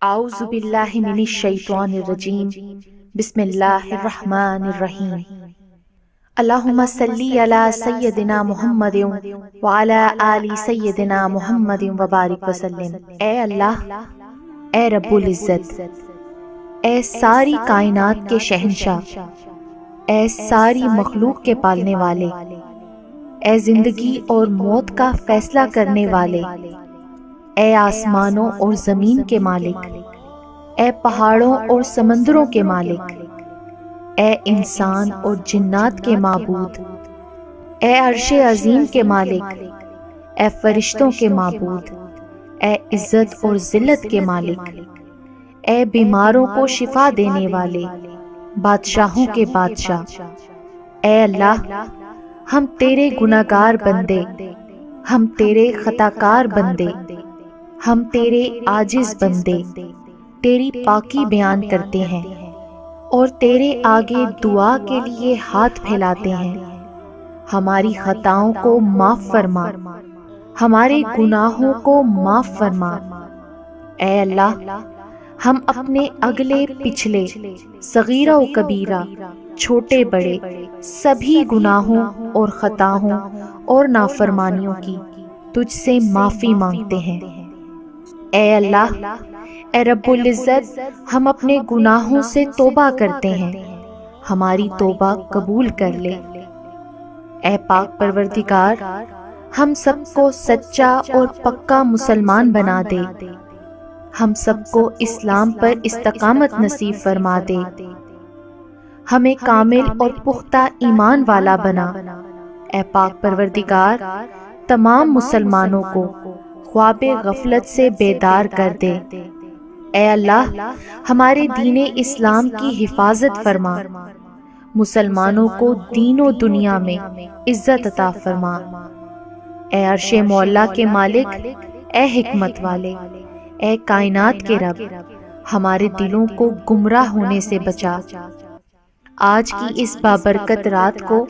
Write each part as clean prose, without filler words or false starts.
اعوذ باللہ من الشیطان الرجیم بسم اللہ الرحمن الرحیم اللہم صلی علی سیدنا محمد وعلی آل سیدنا محمد وبارک وسلم۔ اے اللہ، اے رب العزت، اے ساری کائنات کے شہنشاہ، اے ساری مخلوق کے پالنے والے، اے زندگی اور موت کا فیصلہ کرنے والے، اے آسمانوں اور زمین کے مالک، اے پہاڑوں اور سمندروں کے مالک، اے انسان اور جنات کے معبود، اے عرش عظیم کے مالک، اے فرشتوں کے معبود، اے عزت اور ذلت کے مالک، اے بیماروں کو شفا دینے والے، بادشاہوں کے بادشاہ، اے اللہ، ہم تیرے گناہگار بندے، ہم تیرے خطاکار بندے، ہم تیرے عاجز بندے تیری پاکی بیان کرتے ہیں اور تیرے آگے دعا کے لیے ہاتھ پھیلاتے ہیں۔ ہماری خطاؤں کو معاف فرما، ہمارے گناہوں کو معاف فرما۔ اے اللہ، ہم اپنے اگلے پچھلے، صغیرہ و کبیرہ، چھوٹے بڑے سبھی گناہوں اور خطاؤں اور نافرمانیوں کی تجھ سے معافی مانگتے ہیں۔ اے اللہ، اے رب العزت، ہم اپنے گناہوں سے توبہ کرتے ہیں، ہماری توبہ قبول کر لے۔ اے پاک پروردگار، ہم سب کو سچا اور پکا مسلمان بنا دے، ہم سب کو اسلام پر استقامت نصیب فرما دے، ہمیں کامل اور پختہ ایمان والا بنا۔ اے پاک پروردگار، تمام مسلمانوں کو خواب غفلت سے بیدار کر دے۔ اے اللہ، ہمارے دین اسلام کی حفاظت فرما، مسلمانوں کو دین و دنیا میں عزت عطا فرما۔ اے عرش مولا کے مالک، اے حکمت والے، اے کائنات کے رب، ہمارے دلوں کو گمراہ ہونے سے بچا۔ آج کی اس بابرکت رات کو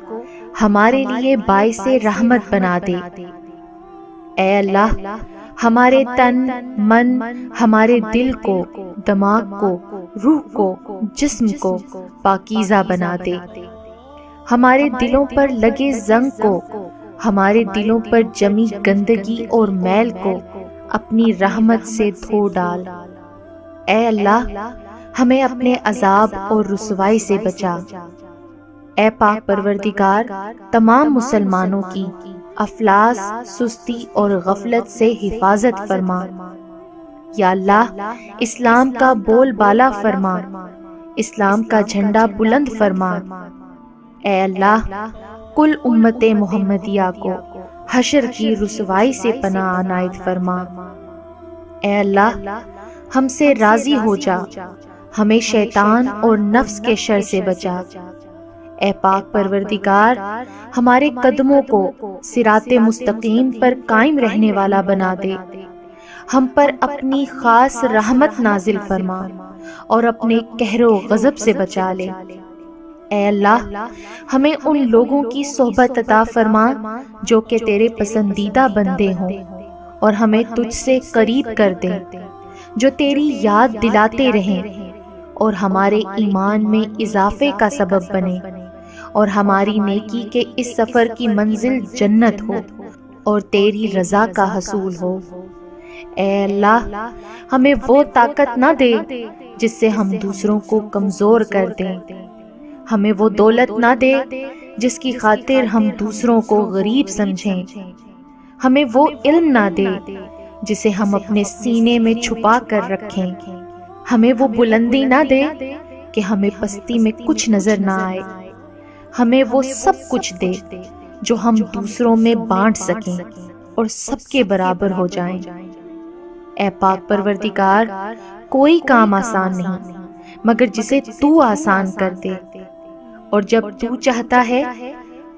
ہمارے لیے باعث رحمت بنا دے۔ اے اللہ، ہمارے تن، من، ہمارے دل کو، دماغ کو، روح کو، جسم کو پاکیزہ بنا دے۔ ہمارے دلوں پر لگے زنگ کو، ہمارے دلوں پر جمی گندگی اور میل کو اپنی رحمت سے دھو ڈال۔ اے اللہ، ہمیں اپنے عذاب اور رسوائی سے بچا۔ اے پاک پروردگار، تمام مسلمانوں کی افلاس، سستی اور غفلت سے حفاظت فرما۔ یا اللہ، اسلام کا بول بالا فرما، اسلام کا جھنڈا بلند فرما۔ اے اللہ، کل امت محمدیہ کو حشر کی رسوائی سے پناہ عنایت فرما۔ اے اللہ، ہم سے راضی ہو جا، ہمیں شیطان اور نفس کے شر سے بچا۔ اے پاک پروردگار، ہمارے قدموں کو صراط مستقیم پر قائم رہنے والا بنا دے، ہم پر اپنی خاص رحمت نازل فرما اور اپنے قہر و غضب سے بچا لے۔ اے اللہ، ہمیں ان لوگوں کی صحبت عطا فرما جو کہ تیرے پسندیدہ بندے ہوں، اور ہمیں تجھ سے قریب کر دے، جو تیری یاد دلاتے رہیں اور ہمارے ایمان میں اضافے کا سبب بنے، اور ہماری نیکی کے اس سفر کی منزل جنت ہو اور تیری رضا کا حصول ہو۔ اے اللہ، ہمیں وہ طاقت نہ دے جس سے ہم دوسروں کو کمزور کر دیں، ہمیں وہ دولت نہ دے جس کی خاطر ہم دوسروں کو غریب سمجھیں، ہمیں وہ علم نہ دے جسے ہم اپنے سینے میں چھپا کر رکھیں، ہمیں وہ بلندی نہ دے کہ ہمیں پستی میں کچھ نظر نہ آئے، ہمیں وہ سب کچھ دے جو ہم دوسروں میں بانٹ سکیں اور سب کے برابر ہو جائیں۔ اے پاک پروردگار، کوئی کام آسان نہیں مگر جسے تو آسان کر دے، اور جب تو چاہتا ہے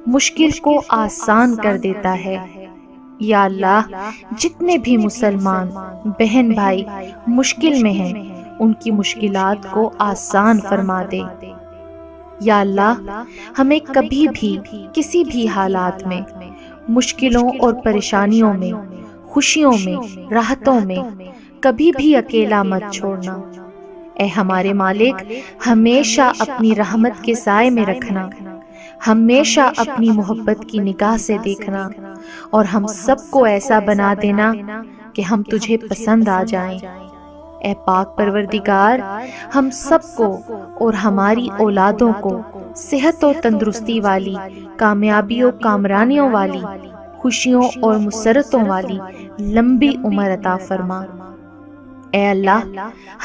مشکل کو آسان کر دیتا ہے۔ یا اللہ، جتنے بھی مسلمان بہن بھائی مشکل میں ہیں، ان کی مشکلات کو آسان فرما دے۔ یا اللہ، ہمیں کبھی بھی کسی بھی حالات میں، مشکلوں اور پریشانیوں میں، خوشیوں میں، راحتوں میں کبھی بھی اکیلا مت چھوڑنا۔ اے ہمارے مالک، ہمیشہ اپنی رحمت کے سائے میں رکھنا، ہمیشہ اپنی محبت کی نگاہ سے دیکھنا، اور ہم سب کو ایسا بنا دینا کہ ہم تجھے پسند آ جائیں۔ اے پاک پروردگار، ہم سب کو اور ہماری اولادوں کو صحت و تندرستی والی، کامیابی و کامرانیوں والی، خوشیوں اور مسرتوں والی لمبی عمر عطا فرما۔ اے اللہ،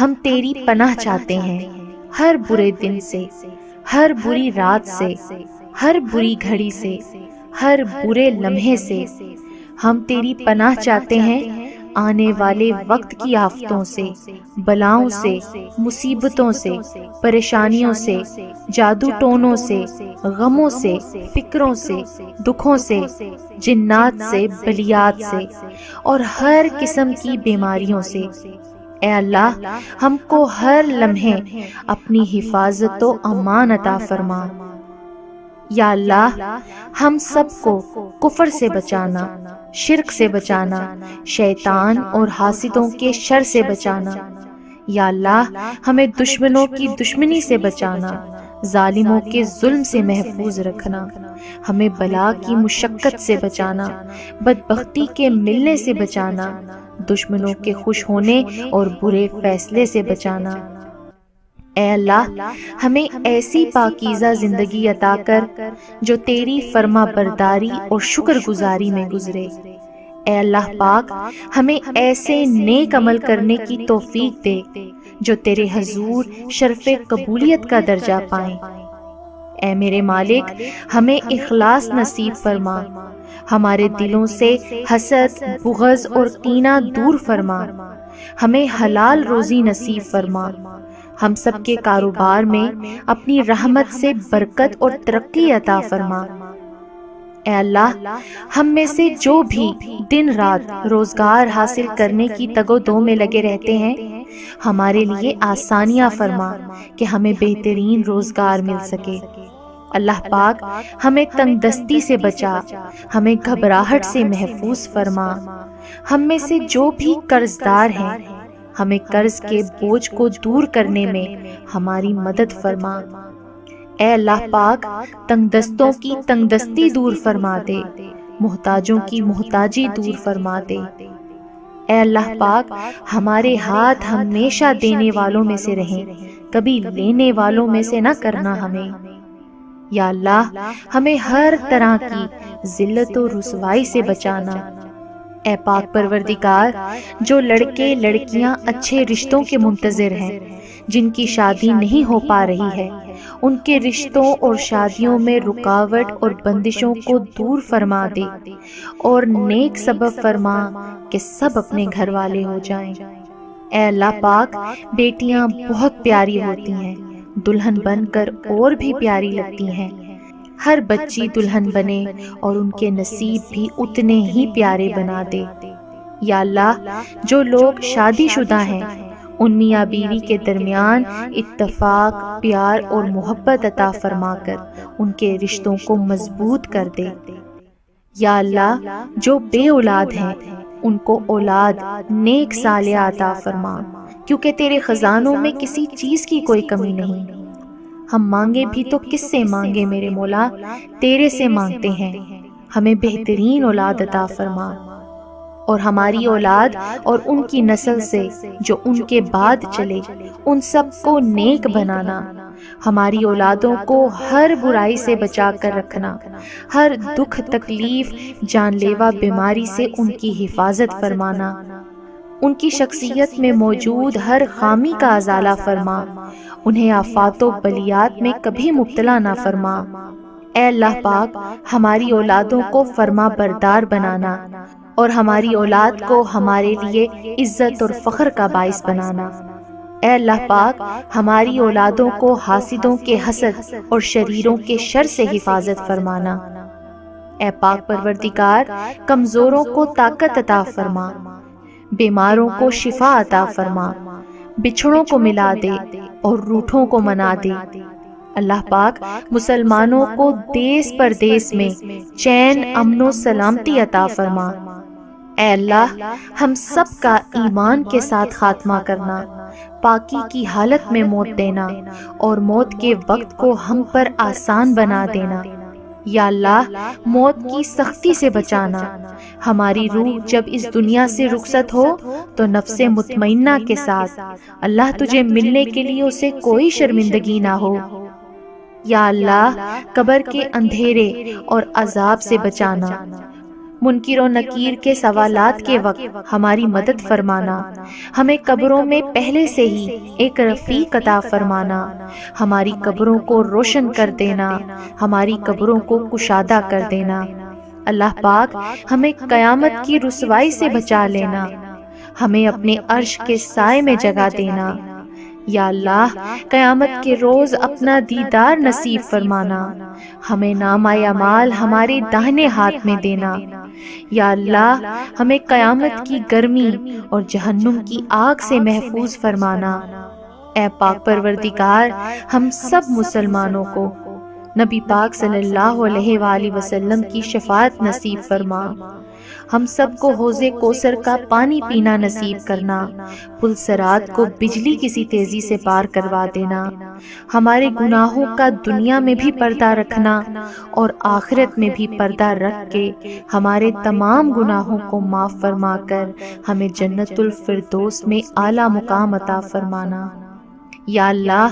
ہم تیری پناہ چاہتے ہیں ہر برے دن سے، ہر بری رات سے، ہر بری گھڑی سے، ہر برے لمحے سے۔ ہم تیری پناہ چاہتے ہیں آنے والے وقت کی آفتوں سے، بلاؤں سے، مصیبتوں سے، پریشانیوں سے، جادو ٹونوں سے، غموں سے، فکروں سے، دکھوں سے، جنات سے، بلیات سے، اور ہر قسم کی بیماریوں سے۔ اے اللہ، ہم کو ہر لمحے اپنی حفاظت و امان عطا فرما۔ یا اللہ، ہم سب کو کفر سے بچانا، شرک سے بچانا، شیطان اور حاسدوں کے شر سے بچانا۔ یا اللہ، ہمیں دشمنوں کی دشمنی سے بچانا، ظالموں کے ظلم سے محفوظ رکھنا، ہمیں بلا کی مشقت سے بچانا، بدبختی کے ملنے سے بچانا، دشمنوں کے خوش ہونے اور برے فیصلے سے بچانا۔ اے اللہ، ہمیں ایسی پاکیزہ زندگی عطا کر جو تیری فرما برداری اور شکر گزاری میں گزرے۔ اے اللہ پاک، ہمیں ایسے نیک عمل کرنے کی توفیق دے جو تیرے حضور شرف قبولیت کا درجہ پائیں۔ اے میرے مالک، ہمیں اخلاص نصیب فرما، ہمارے دلوں سے حسد، بغض اور کینہ دور فرما، ہمیں حلال روزی نصیب فرما، ہم سب کے کاروبار میں اپنی رحمت سے برکت اور ترقی عطا فرما۔ اے اللہ، ہم میں سے جو بھی دن رات روزگار حاصل کرنے کی تگ و دو میں لگے رہتے ہیں، ہمارے لیے آسانیاں فرما کہ ہمیں بہترین روزگار مل سکے۔ اللہ پاک، ہمیں تنگ دستی سے بچا، ہمیں گھبراہٹ سے محفوظ فرما۔ ہم میں سے جو بھی قرض دار ہیں، ہمیں قرض کے بوجھ کو دور کرنے میں ہماری مدد فرما۔ اے اللہ پاک، تنگ دستوں کی تنگ دستی دور فرما دے، محتاجوں کی محتاجی دور فرما دے۔ اے اللہ پاک، ہمارے ہاتھ ہمیشہ دینے والوں میں سے رہیں، کبھی لینے والوں میں سے نہ کرنا ہمیں۔ یا اللہ، ہمیں ہر طرح کی ذلت و رسوائی سے بچانا۔ اے پاک پروردگار، جو لڑکے لڑکیاں اچھے رشتوں کے منتظر ہیں، جن کی شادی نہیں ہو پا رہی ہے، ان کے رشتوں اور شادیوں میں رکاوٹ اور بندشوں کو دور فرما دے، اور نیک سبب فرما کہ سب اپنے گھر والے ہو جائیں۔ اے اللہ پاک، بیٹیاں بہت پیاری ہوتی ہیں، دلہن بن کر اور بھی پیاری لگتی ہیں۔ ہر بچی دلہن بنے اور ان کے نصیب بھی اتنے ہی پیارے بنا دے۔ یا اللہ، جو لوگ شادی شدہ ہیں، ان میاں بیوی کے درمیان اتفاق، پیار اور محبت عطا فرما کر ان کے رشتوں کو مضبوط کر دے۔ یا اللہ، جو بے اولاد ہیں، ان کو اولاد نیک صالحہ عطا فرما، کیونکہ تیرے خزانوں میں کسی چیز کی کوئی کمی نہیں۔ ہم مانگے بھی تو کس سے مانگے میرے مولا، تیرے سے مانگتے ہیں۔ ہمیں بہترین اولاد عطا فرما، اور ہماری اولاد اور ان کی نسل سے جو ان کے بعد چلے، ان سب کو نیک بنانا، ہماری اولادوں کو ہر برائی سے بچا کر رکھنا، ہر دکھ تکلیف، جان لیوا بیماری سے ان کی حفاظت فرمانا، ان کی شخصیت میں موجود ہر خامی کا ازالہ فرما، انہیں آفات و بلیات میں کبھی مبتلا نہ فرما۔ اے اللہ پاک، ہماری اولادوں کو فرما بردار بنانا، اور ہماری اولاد کو ہمارے لیے عزت اور فخر کا باعث بنانا۔ اے اللہ پاک، ہماری اولادوں کو حاسدوں کے حسد اور شریروں کے شر سے حفاظت فرمانا۔ اے پاک پروردگار، کمزوروں کو طاقت عطا فرما، بیماروں کو شفا عطا فرما، بچھڑوں کو ملا دے اور روٹھوں کو منا دے۔ اللہ پاک، مسلمانوں کو دیس پردیس میں چین، امن و سلامتی عطا فرما۔ اے اللہ ہم سب کا ایمان کے ساتھ خاتمہ کرنا، پاکی کی حالت میں موت دینا اور موت کے وقت کو ہم پر آسان بنا دینا۔ یا اللہ موت کی سختی سے بچانا، ہماری روح جب اس دنیا سے رخصت ہو تو نفس مطمئنہ کے ساتھ اللہ تجھے ملنے کے لیے اسے کوئی شرمندگی نہ ہو۔ یا اللہ قبر کے اندھیرے اور عذاب سے بچانا، منکر و نکیر کے سوالات کے وقت ہماری مدد فرمانا، ہمیں قبروں میں پہلے سے ہی ایک رفیق عطا فرمانا، ہماری قبروں کو روشن کر دینا، ہماری قبروں کو کشادہ کر دینا۔ اللہ پاک ہمیں قیامت کی رسوائی سے بچا لینا، ہمیں اپنے عرش کے سائے میں جگہ دینا۔ یا اللہ قیامت کے روز اپنا دیدار نصیب فرمانا، ہمیں نامہ اعمال ہمارے داہنے ہاتھ میں دینا۔ یا اللہ ہمیں قیامت کی گرمی اور جہنم کی آگ سے محفوظ فرمانا۔ اے پاک پروردگار ہم سب مسلمانوں کو نبی پاک صلی اللہ علیہ وآلہ وسلم کی شفاعت نصیب فرما، ہم سب کو حوض کوثر کا پانی پینا نصیب کرنا، پل صراط کو بجلی کسی تیزی سے پار کروا دینا، ہمارے گناہوں کا دنیا میں بھی پردہ رکھنا اور آخرت میں بھی پردہ رکھ کے ہمارے تمام گناہوں کو معاف فرما کر ہمیں جنت الفردوس میں اعلیٰ مقام عطا فرمانا۔ یا اللہ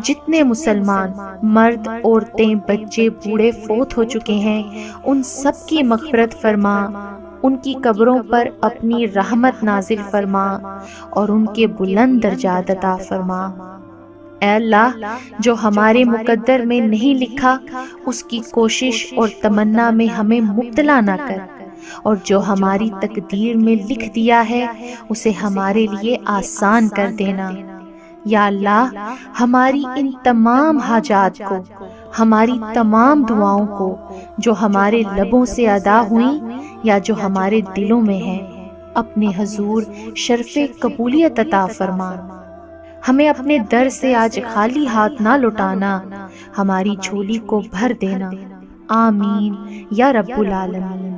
جتنے مسلمان مرد، عورتیں، بچے، بوڑھے فوت ہو چکے ہیں ان سب کی مغفرت فرما، ان کی قبروں پر اپنی رحمت نازل فرما اور ان کے بلند درجات عطا فرما۔ اے اللہ جو ہمارے مقدر میں نہیں لکھا اس کی کوشش اور تمنا میں ہمیں مبتلا نہ کر، اور جو ہماری تقدیر میں لکھ دیا ہے اسے ہمارے لیے آسان کر دینا۔ یا اللہ ہماری ان تمام حاجات کو، ہماری تمام دعاؤں کو جو ہمارے لبوں سے ادا ہوئیں یا جو ہمارے دلوں میں ہیں، اپنے حضور شرف قبولیت عطا فرما۔ ہمیں اپنے در سے آج خالی ہاتھ نہ لوٹانا، ہماری جھولی کو بھر دینا۔ آمین یا رب العالمین۔